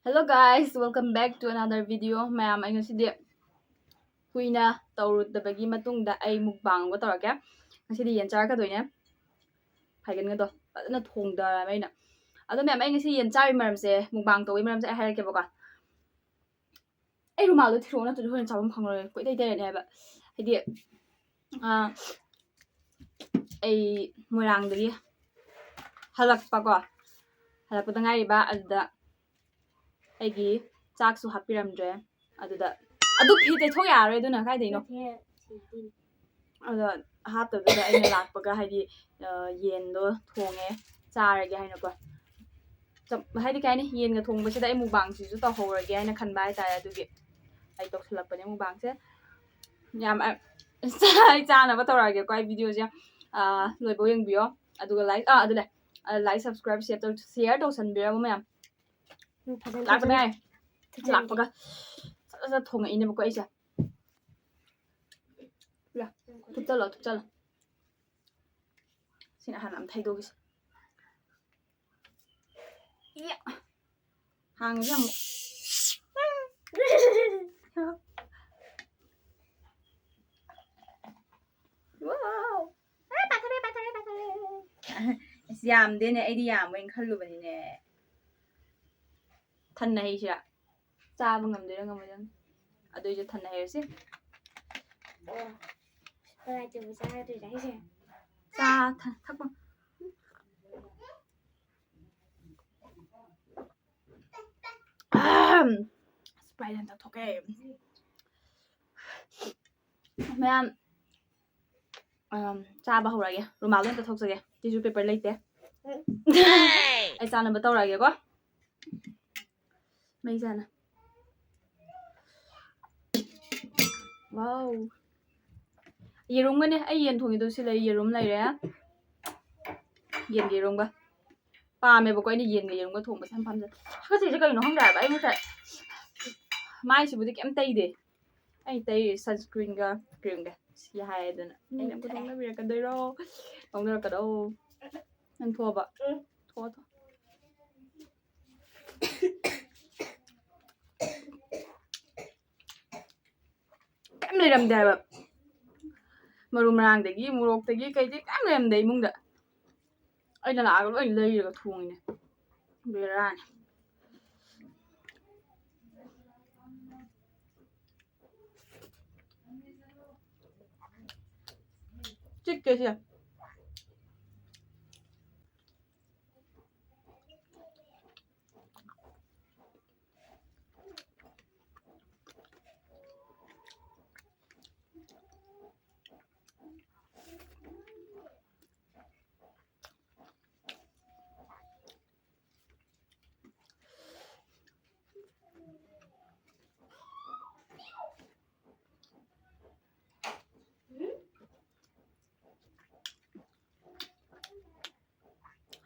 Hello guys, welcome back to another video. Ma'am, ay ngasi kuina tawrudabagi matungda ay mukbang go tawrake. Ngasi yen char ka doine. Haigen ngado. Adna thongda maina. Ado ma'am ay ngasi yen char maramse mukbang tawi maramse ay harake boka. Ay rumalu thirona tu hoin chabam khangro ko dai dai ne ba. Hidi ay moirang dagi halak pa ko. Halak pa ngai ba adda aigi chaksu hapiramdre aduda adu phite thok yare aduna kai deino ada haptabda aina lakpaga haidi yendo thonge charage haina ko haidi kaini yenga thongbasida ai mukbang sisu tawhorage haina khanba hai tare adugi ai tokhlapane mukbang se yam ai chana ba tawrage ko ai video je loibo yengbiyo aduga like adule like subscribe share to sanbira mo mayam lakpa ngai lakpaga sa thonga ine ba ko aisa 야, 툭 잘라. 신아 하나 안 타이도 기스. 야, 항상 뭐. 와우. 바타레. ꯌꯥꯝꯗꯦꯅꯦ ꯑꯩꯗꯤ ꯌꯥꯝꯃꯣꯏꯅ ꯈꯜꯂꯨꯕꯅꯤꯅꯦ ꯊꯟꯅ ꯍꯩꯁꯤꯔꯥ ꯆꯥꯕ ꯉꯝꯗꯣꯏꯔꯥ ꯉꯝꯃꯣꯏꯗꯣꯏꯔꯥ ꯑꯗꯨꯏꯁꯨ ꯊꯟꯅ ꯍꯩꯔꯁꯤ ꯆꯥ ꯊꯛꯄ 스프라이트 한잔 톡해 ꯃꯌꯥꯝ ꯆꯥꯕ ꯍꯧꯔꯒꯦ ꯔꯨꯃꯥꯜꯗꯣ ꯑꯝꯇ ꯊꯣꯛꯆꯒꯦ ꯇꯤꯁꯨ ꯄꯦꯄꯔ ꯂꯩꯇꯦ ꯑꯩ ꯆꯥꯅꯕ ꯇꯧꯔꯛꯑꯒꯦꯀꯣ ꯃꯩ ꯆꯥꯅ ꯋꯥꯎ ꯌꯦꯔꯨꯝꯒꯅꯦ ꯑꯩ ꯌꯦꯟ ꯊꯣꯡꯉꯤꯗꯣ ꯁꯤ ꯂꯩ ꯌꯦꯔꯨꯝ ꯂꯩꯔꯦ ꯌꯦꯟꯒ ꯌꯦꯔꯨꯝꯒ ꯄꯥꯝꯃꯦꯕꯀꯣ ꯑꯩꯅ ꯌꯦꯟꯒ ꯌꯦꯔꯨꯝꯒ ꯊꯣꯡꯕꯁꯦ ꯌꯥꯝ ꯄꯥꯝꯖꯩ ꯍꯧꯖꯤꯛꯁꯦ ꯀꯩꯅꯣ ꯈꯪꯗꯦ ꯍꯥꯏꯕ ꯑꯩ ꯉꯁꯥꯏ ꯃꯥꯏꯁꯤꯕꯨꯗꯤ ꯀꯩꯝ ꯇꯩꯗꯦ ꯑꯩ ꯇꯩꯔꯤ ꯁꯟꯁꯀ꯭ꯔꯤꯟꯒ ꯀ꯭ꯔꯤꯝꯒ ꯁꯤ ꯍꯥꯏꯗꯅ ꯑꯩꯅ ꯑꯃꯨꯛ ꯂꯧꯅꯕꯤꯔꯛꯀꯗꯣꯏꯔꯣ ꯂꯧꯅꯔꯛꯀꯗꯣ ꯅꯪ ꯊꯣꯛꯑꯕ ꯊꯣꯛꯑꯣ ꯀꯩꯝ ꯂꯩꯔꯝꯗꯦ ꯍꯥꯏꯕ ꯃꯔꯨ ꯃꯔꯥꯡꯗꯒꯤ ꯃꯣꯔꯣꯛꯇꯒꯤ ꯀꯩꯗꯤ ꯀꯩꯝ ꯂꯩꯔꯝꯗꯦ ꯏꯃꯨꯡꯗ ꯑꯩꯅ ꯂꯥꯛꯑꯒ ꯂꯣꯏ ꯂꯩꯔꯒ ꯊꯣꯡꯉꯤꯅꯦ ꯕꯦꯔꯥꯅꯤ ꯆꯤꯛꯀꯦ ꯁꯤ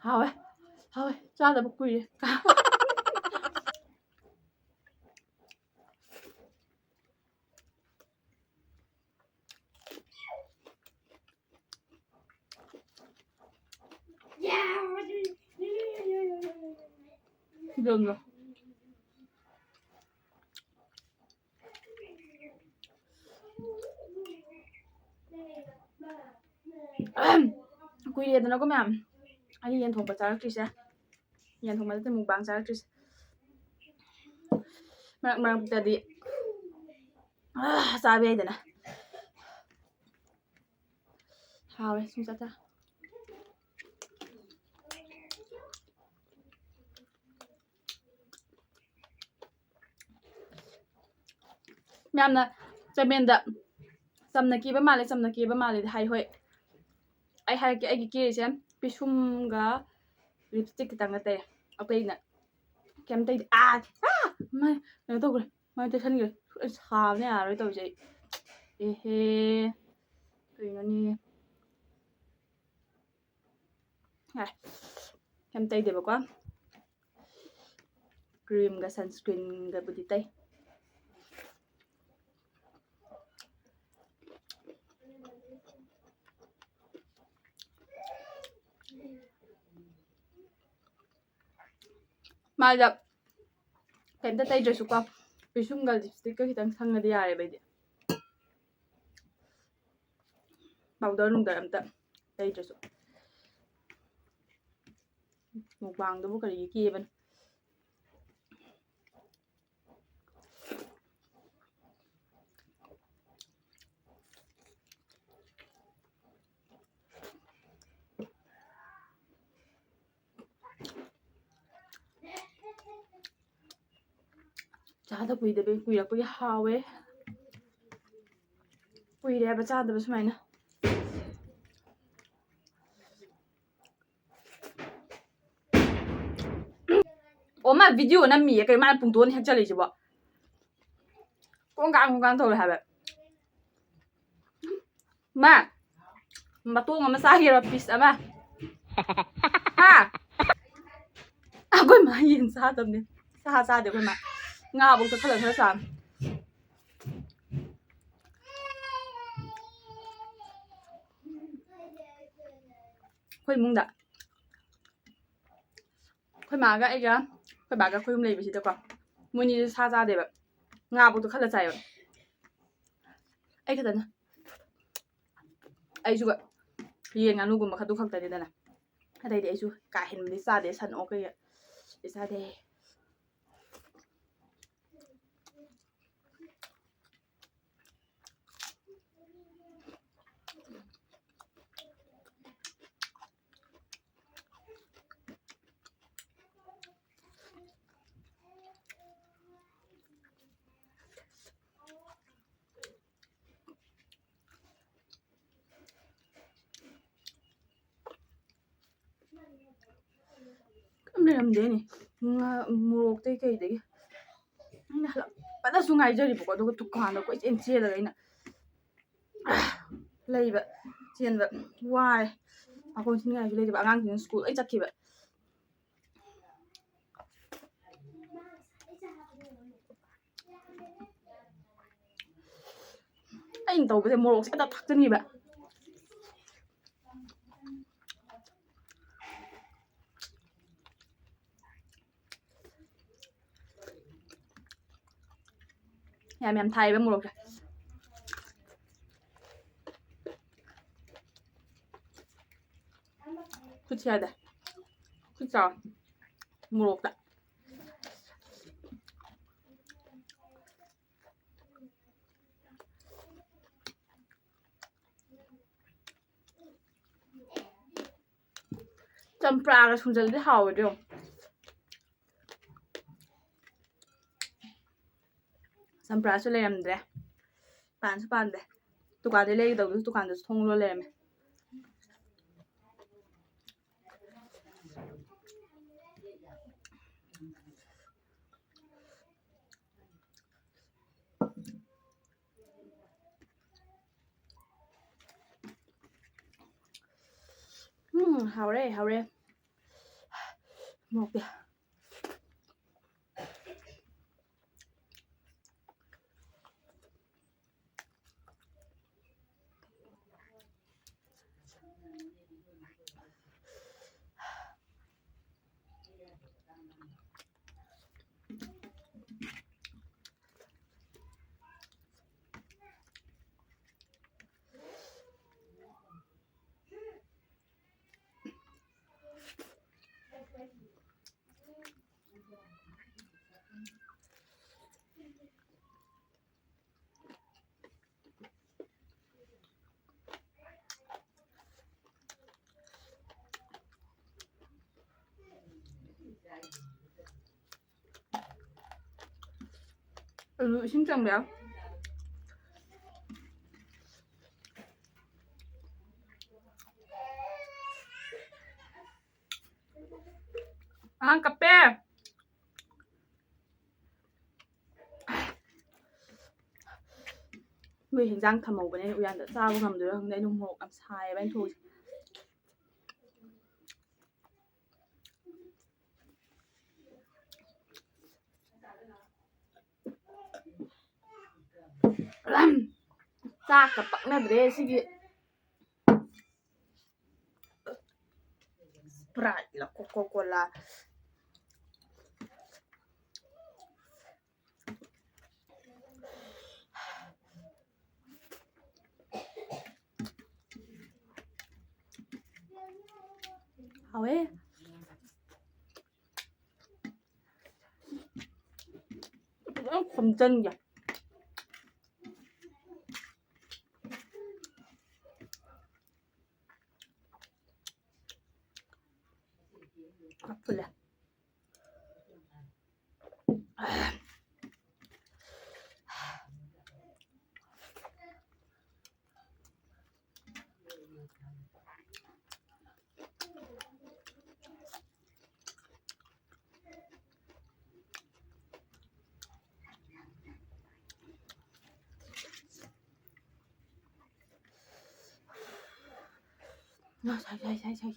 하웨 짜다 먹구이 이런거 kuiredana ko ma'am ani yen thongpa charaktrise yen thongpa te mukbang charaktrise marak tadi chabe aidana hawe sumsa ta ꯃꯌꯥꯝꯅ ꯆꯃꯦꯟꯗ ꯆꯝꯅ ꯀꯦꯕ ꯃꯥꯜꯂꯦ ꯍꯥꯏ ꯍꯣꯏ ꯑꯩ ꯍꯥꯏꯔꯛꯀꯦ ꯑꯩꯒꯤ ꯀꯦꯔꯤꯁꯦ ꯄꯤꯁꯨꯝꯒ ꯂꯤꯞꯁꯇꯤꯛ ꯈꯤꯇꯪꯒ ꯇꯩꯔꯦ ꯑꯇꯩꯅ ꯀꯩꯝ ꯇꯩꯗꯦ ꯃꯥꯏ ꯀꯩꯅꯣ ꯇꯧꯈ꯭ꯔꯦ ꯃꯥꯏ ꯇꯩꯁꯟꯈ꯭ꯔꯦ ꯁꯥꯕꯅ ꯌꯥꯔꯣꯏ ꯇꯧꯔꯤꯁꯦ ꯑꯩ ꯑꯦꯍꯦ ꯀꯩꯅꯣꯅꯤ ꯀꯩꯝ ꯇꯩꯗꯦꯕꯀꯣ ꯀ꯭ꯔꯤꯝꯒ ꯁꯟꯁꯀ꯭ꯔꯤꯟꯒꯕꯨꯗꯤ ꯇꯩ ꯃꯥꯏꯗ ꯀꯩꯝꯇ ꯇꯩꯗ꯭ꯔꯁꯨꯀꯣ ꯄꯤꯁꯨꯝꯒ ꯂꯤꯞꯁꯇꯤꯛꯀ ꯈꯤꯇꯪ ꯁꯪꯉꯗꯤ ꯌꯥꯔꯦꯕ ꯑꯩꯗꯤ ꯄꯥꯎꯗꯔ ꯅꯨꯡꯗꯔ ꯑꯝꯇ ꯇꯩꯗ꯭ꯔꯁꯨ ꯃꯨꯛꯕꯥꯡꯗꯨꯕꯨ ꯀꯔꯤꯒꯤ ꯀꯦꯕꯅꯣ ꯆꯥꯗ ꯀꯨꯏꯔꯛꯄꯒꯤ ꯍꯥꯎꯋꯦ ꯀꯨꯏꯔꯦ ꯍꯥꯏꯕ ꯆꯥꯗꯕ ꯁꯨꯃꯥꯏꯅ ꯑꯣ ꯃꯥ ꯚꯤꯗꯤꯑꯣ ꯅꯝꯃꯤꯌꯦ ꯀꯩ ꯃꯥꯅ ꯄꯨꯡꯇꯣꯟ ꯍꯦꯛꯆꯜꯂꯤꯁꯤꯕꯣ ꯀꯣꯡꯀꯥꯡ ꯇꯧꯔꯦ ꯍꯥꯏꯕ ꯃꯥ ꯃꯇꯣꯡ ꯑꯃ ꯆꯥꯒꯦꯔꯣ ꯄꯤꯁ ꯑꯃ ꯍꯥ ꯑꯩꯈꯣꯏ ꯃꯥ ꯌꯦꯟ ꯆꯥꯗꯕꯅꯦ ꯁꯥ ꯆꯥꯗꯦ ꯑꯩꯈꯣꯏ ꯃꯥ ꯉꯥꯕꯧꯇ ꯈꯔ ꯆꯥꯃꯤ ꯑꯩꯈꯣꯏ ꯏꯃꯨꯡꯗ ꯑꯩꯈꯣꯏ ꯃꯥꯒ ꯑꯩꯒ ꯑꯩꯈꯣꯏ ꯕꯥꯒ ꯑꯩꯈꯣꯏ ꯑꯍꯨꯝ ꯂꯩꯕꯁꯤꯗꯀꯣ ꯃꯣꯏꯅꯤꯁꯨ ꯁꯥ ꯆꯥꯗꯦꯕ ꯉꯥꯕꯧꯇ ꯈꯜꯂ ꯆꯥꯏꯕ ꯑꯩ ꯈꯛꯇꯅ ꯑꯩꯁꯨ ꯌꯦꯟ ꯉꯥꯅꯨꯒꯨꯝꯕ ꯈꯗꯨ ꯈꯛꯇꯅꯤꯗꯅ ꯑꯇꯩꯗꯤ ꯑꯩꯁꯨ ꯀꯥ ꯍꯦꯟꯕꯗꯤ ꯆꯥꯗꯦ ꯁꯟ ꯑꯣꯛ ꯀꯩ ꯆꯥꯗꯦ ꯀꯩꯝ ꯂꯩꯔꯝꯗꯦꯅꯦ ꯃꯣꯔꯣꯛꯇꯩ ꯀꯩꯗꯒꯤ ꯑꯩꯅ ꯍꯜꯂꯛꯄꯗꯁꯨ ꯉꯥꯏꯖꯔꯤꯕꯀꯣ ꯑꯗꯨꯒ ꯗꯨꯀꯥꯟꯗ ꯀꯣꯏꯆꯦꯟ ꯆꯦꯜꯂꯒ ꯑꯩꯅ ꯂꯩꯕ ꯆꯦꯟꯕ ꯋꯥꯔꯦ ꯃꯈꯣꯟ ꯊꯤꯅꯤꯡꯉꯥꯏꯁꯨ ꯂꯩꯇꯕ ꯑꯉꯥꯡꯁꯤꯡꯅ ꯁ꯭ꯀꯨꯜ ꯂꯣꯏ ꯆꯠꯈꯤꯕ ꯑꯩꯅ ꯇꯧꯕꯁꯦ ꯃꯣꯔꯣꯛꯁꯦ ꯑꯗ ꯊꯥꯛꯆꯟꯈꯤꯕ ꯌꯥꯝ ꯊꯥꯏꯌꯦꯕ ꯃꯣꯔꯣꯛꯁꯦ ꯈꯨꯠꯁꯦ ꯌꯥꯗꯦ ꯈꯨꯠ ꯆꯥꯎ ꯃꯣꯔꯣꯛꯇ ꯆꯝꯄ꯭ꯔꯥꯒ ꯁꯨꯡꯖꯜꯂꯗꯤ ꯍꯥꯎꯔꯣꯏꯗ꯭ꯔꯣ ꯆꯝꯄ꯭ꯔꯥꯁꯨ ꯂꯩꯔꯝꯗ꯭ꯔꯦ ꯄꯥꯟꯁꯨ ꯄꯥꯟꯗꯦ ꯗꯨꯀꯥꯟꯗꯩ ꯂꯩꯒꯗꯧꯗꯨꯁꯨ ꯗꯨꯀꯥꯟꯗꯁꯨ ꯊꯣꯡ ꯂꯣꯜ ꯂꯩꯔꯝꯃꯦ ꯍꯥꯎꯔꯦ ꯃꯣꯔꯣꯛꯇꯤ ꯑꯂꯨ ꯏꯁꯤꯡ ꯆꯪꯕ ꯌꯥꯎ ꯀꯞꯄꯦ ꯃꯣꯏ ꯍꯤꯟꯖꯥꯡ ꯊꯝꯍꯧꯕꯅꯦ ꯑꯩꯅ ꯎꯌꯥꯟꯗ ꯆꯥꯕ ꯉꯝꯗꯣꯏꯔꯥ ꯈꯪꯗꯦ ꯑꯩꯅ ꯃꯣꯔꯣꯛ ꯌꯥꯝ ꯁꯥꯏꯌꯦꯕ ꯑꯩꯅ ꯊꯣꯡꯉꯤꯁꯦ ꯆꯥꯛꯀ ꯄꯛꯅꯗ꯭ꯔꯦ ꯁꯤꯒꯤ ꯁꯄ꯭ꯔꯥꯏꯠꯂ ꯀꯣꯀꯥ ꯀꯣꯂꯥ ꯍꯥꯎꯋꯦ ꯐꯖꯅ ꯈꯣꯝꯖꯟꯒꯦ ꯐꯨꯜꯂꯦใช่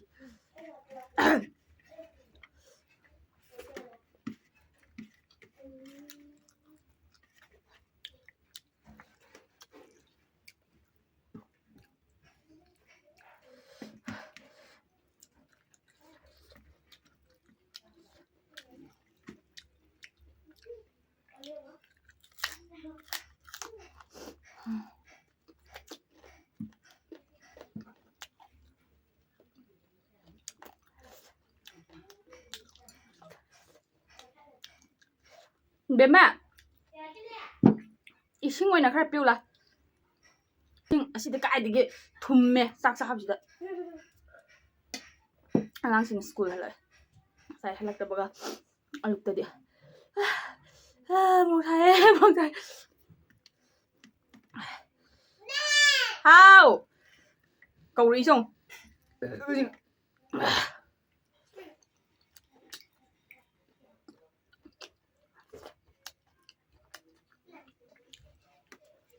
เบ็ดแม่이싱 어이나 그래 삐울라 싱 아시드 까이디게 둠매 싹싹 합시다 아랑싱 스쿨 할래 사이 할락다 뭐가 알육다디 멍타해 하우 cầu đi xong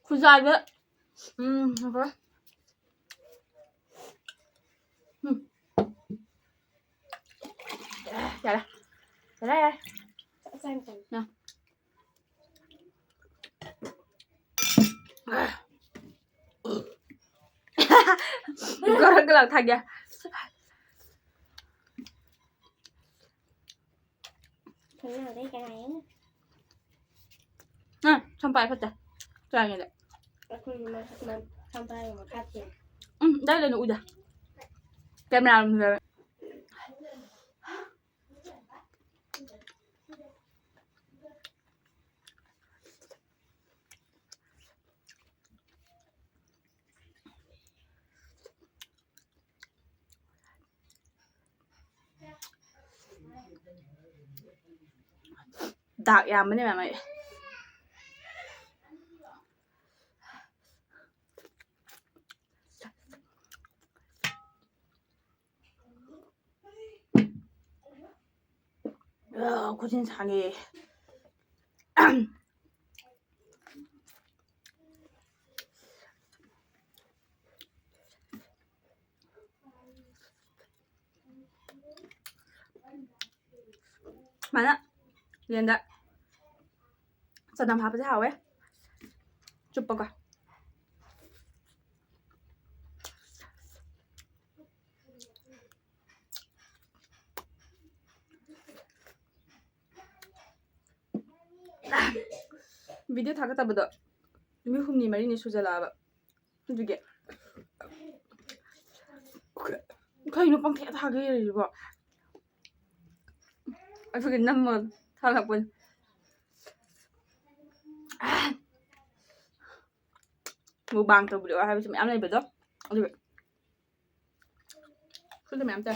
Khui dài vậy okay. Dạ đây nè có cái lòng thành kìa cái nào đây cái này sampai apa dah jangan deh aku sampai mà cắt tiền đây là udah kem nào rồi đặc yam bên này mày 고진 상해 mana liền đấy sao nằm hạp với hảo ấy chụp vào coi 비디오 다갔다보다 미훔니 말이니 소잘라봐 두개 그냥 빵 대다게 이거 그게 남만 살아본 mukbang tuh beliau habis mẹ này betul được cứ mẹ chơi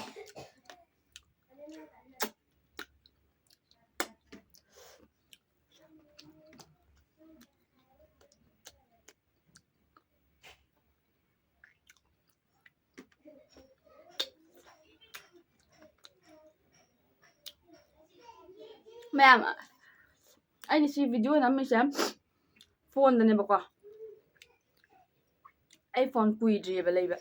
mẹ anh xem video này mình xem phone này bọc à iPhone kuidriba leiba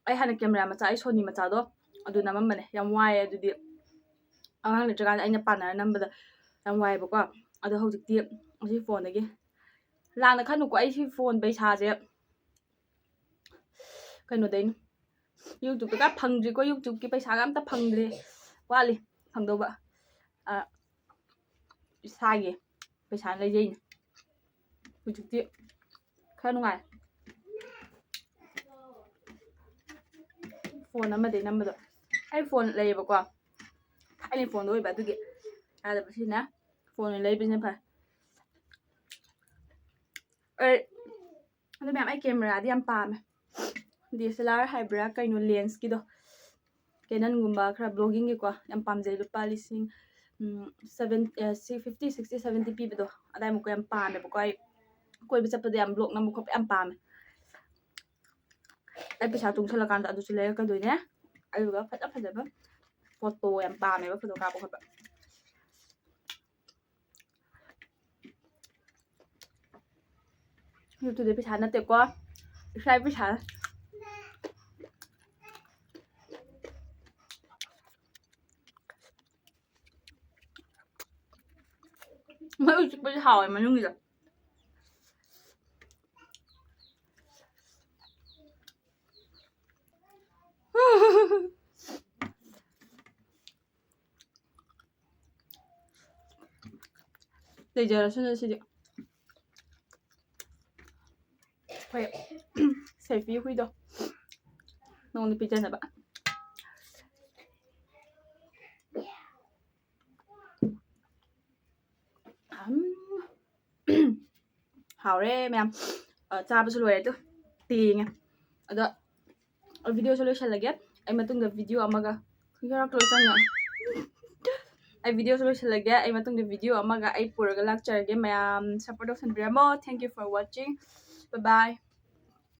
ai hana camera macha ai Sony macha do adu namamane yam wai adudi angang le jaga aina pana nambada yam wai ba ko adu hojikti asi phone agi lana khanu ko ai si phone paisa je kaino dein YouTube ka phangri ko YouTube ki paisa ga amta phangre wali phangdo ba sai paisa lai jei hojikti khanu ngai phone amade number ꯑꯩ phone ꯂꯩꯌꯦꯕꯀꯣ ꯑꯩꯅ ꯐꯣꯟꯗꯣ ꯑꯣꯏꯕ ꯑꯗꯨꯒꯤ ꯌꯥꯗꯕꯁꯤꯅ phone ꯑꯣꯏꯅ ꯂꯩꯕꯁꯤꯅ ꯐꯔꯦ ꯑꯗꯨ ꯃꯌꯥꯝ ꯑꯩ ꯀꯦꯃꯦꯔꯥꯗꯤ ꯌꯥꯝ ꯄꯥꯝꯃꯦ DSLR ꯍꯥꯏꯕ꯭ꯔꯥ ꯀꯩꯅꯣ ꯂꯦꯟꯁꯀꯤꯗꯣ ꯀꯦꯅꯟꯒꯨꯝꯕ ꯈꯔ ꯕ꯭ꯂꯣꯒꯤꯡꯒꯤꯀꯣ ꯌꯥꯝ ꯄꯥꯝꯖꯩ ꯂꯨꯄꯥ ꯂꯤꯁꯤꯡ 50 60 70 ꯄꯤꯕꯗꯣ ꯑꯗꯥꯏꯃꯨꯛꯀ ꯌꯥꯝ ꯄꯥꯝꯃꯦꯕꯀꯣ ꯑꯩ ꯀꯣꯏꯕ ꯆꯠꯄꯗ ꯌꯥꯝ ꯕ꯭ꯂꯣꯛ ꯅꯝꯕ ꯈꯣꯠꯄ ꯌꯥꯝ ꯄꯥꯝꯃꯦ ꯑꯩ ꯄꯩꯁꯥ ꯇꯨꯡꯁꯜꯂꯀꯥꯟꯗ ꯑꯗꯨꯁꯨ ꯂꯩꯔꯛꯀꯗꯣꯏꯅꯦ ꯑꯗꯨꯒ ꯐꯖꯕ ꯐꯣꯇꯣ ꯌꯥꯝ ꯄꯥꯝꯃꯦꯕ ꯐꯣꯇꯣ ꯀꯥꯞꯄ ꯈꯣꯠꯄ ꯌꯨꯇꯨꯕꯇꯗꯤ ꯄꯩꯁꯥ ꯅꯠꯇꯦꯀꯣ ꯏꯁꯥ ꯄꯩꯁꯥ ꯃꯣꯏ ꯎꯆꯤꯛꯄꯁꯦ ꯍꯥꯎꯋꯦ ꯃꯅꯨꯡꯒꯤꯗꯣ ꯂꯩꯖꯔꯁꯨꯅ ꯁꯤꯗꯤ ꯍꯣꯏ ꯁꯦꯜꯐꯤ ꯍꯨꯏꯗꯣ ꯅꯉꯣꯟꯗ ꯄꯤꯖꯅꯕ ꯍꯥꯎꯔꯦ ꯃꯌꯥꯝ ꯆꯥꯕꯁꯨ ꯂꯣꯏꯔꯦ ꯑꯗꯨ ꯇꯦꯡꯉꯦ ꯑꯗꯣ ꯚꯤꯗꯤꯑꯣꯁꯨ ꯂꯣꯏꯁꯜꯂꯒꯦ ꯑꯩ ꯃꯇꯨꯡꯗ ꯚꯤꯗꯤꯑꯣ ꯑꯃꯒ ꯑꯩ ꯚꯤꯗꯤꯑꯣꯁꯨ ꯂꯣꯏꯁꯜꯂꯒꯦ ꯑꯩ ꯃꯇꯨꯡꯗ ꯚꯤꯗꯤꯑꯣ ꯑꯃꯒ ꯑꯩ ꯄꯨꯔꯒ ꯂꯥꯛꯆꯔꯒꯦ ꯃꯌꯥꯝ ꯁꯞꯄꯣꯔꯠ ꯇꯧꯁꯟꯕꯤꯔꯝꯃꯣ thank you for watching bye by